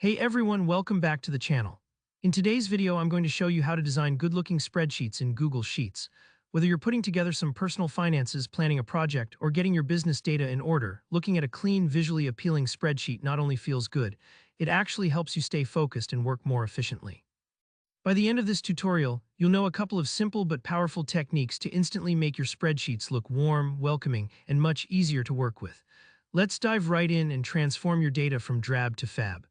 Hey everyone, welcome back to the channel. In today's video, I'm going to show you how to design good-looking spreadsheets in Google Sheets. Whether you're putting together some personal finances, planning a project, or getting your business data in order, looking at a clean, visually appealing spreadsheet not only feels good, it actually helps you stay focused and work more efficiently. By the end of this tutorial, you'll know a couple of simple but powerful techniques to instantly make your spreadsheets look warm, welcoming, and much easier to work with. Let's dive right in and transform your data from drab to fab.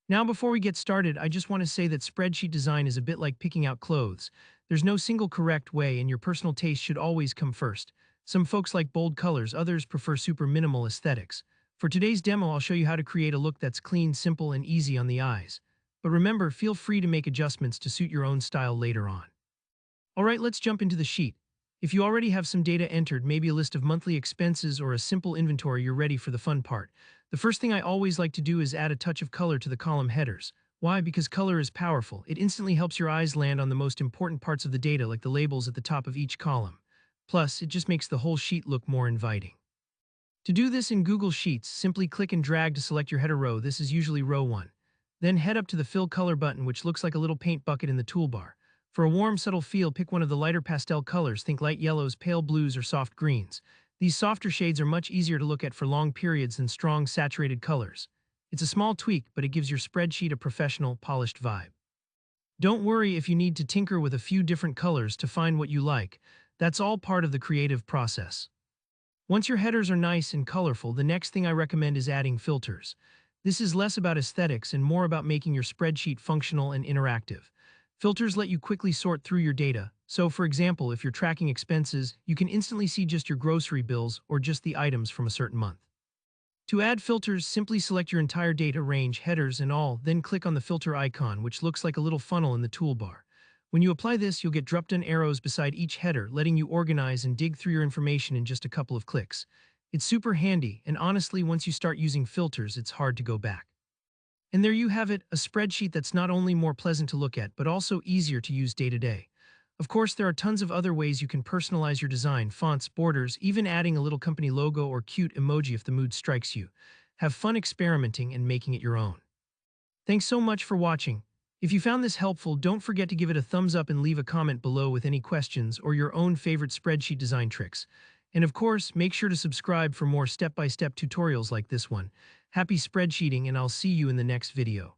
Now, before we get started, I just want to say that spreadsheet design is a bit like picking out clothes. There's no single correct way, and your personal taste should always come first. Some folks like bold colors, others prefer super minimal aesthetics. For today's demo, I'll show you how to create a look that's clean, simple, and easy on the eyes. But remember, feel free to make adjustments to suit your own style later on. Alright, let's jump into the sheet. If you already have some data entered, maybe a list of monthly expenses or a simple inventory, you're ready for the fun part. The first thing I always like to do is add a touch of color to the column headers. Why? Because color is powerful. It instantly helps your eyes land on the most important parts of the data, like the labels at the top of each column. Plus, it just makes the whole sheet look more inviting. To do this in Google Sheets, simply click and drag to select your header row. This is usually row 1. Then head up to the Fill Color button, which looks like a little paint bucket in the toolbar. For a warm, subtle feel, pick one of the lighter pastel colors. Think light yellows, pale blues, or soft greens. These softer shades are much easier to look at for long periods than strong, saturated colors. It's a small tweak, but it gives your spreadsheet a professional, polished vibe. Don't worry if you need to tinker with a few different colors to find what you like. That's all part of the creative process. Once your headers are nice and colorful, the next thing I recommend is adding filters. This is less about aesthetics and more about making your spreadsheet functional and interactive. Filters let you quickly sort through your data. So, for example, if you're tracking expenses, you can instantly see just your grocery bills or just the items from a certain month. To add filters, simply select your entire data range, headers and all, then click on the filter icon, which looks like a little funnel in the toolbar. When you apply this, you'll get drop-down arrows beside each header, letting you organize and dig through your information in just a couple of clicks. It's super handy, and honestly, once you start using filters, it's hard to go back. And there you have it, a spreadsheet that's not only more pleasant to look at, but also easier to use day to day. Of course, there are tons of other ways you can personalize your design, fonts, borders, even adding a little company logo or cute emoji if the mood strikes you. Have fun experimenting and making it your own. Thanks so much for watching. If you found this helpful, don't forget to give it a thumbs up and leave a comment below with any questions or your own favorite spreadsheet design tricks. And of course, make sure to subscribe for more step-by-step tutorials like this one. Happy spreadsheeting, and I'll see you in the next video.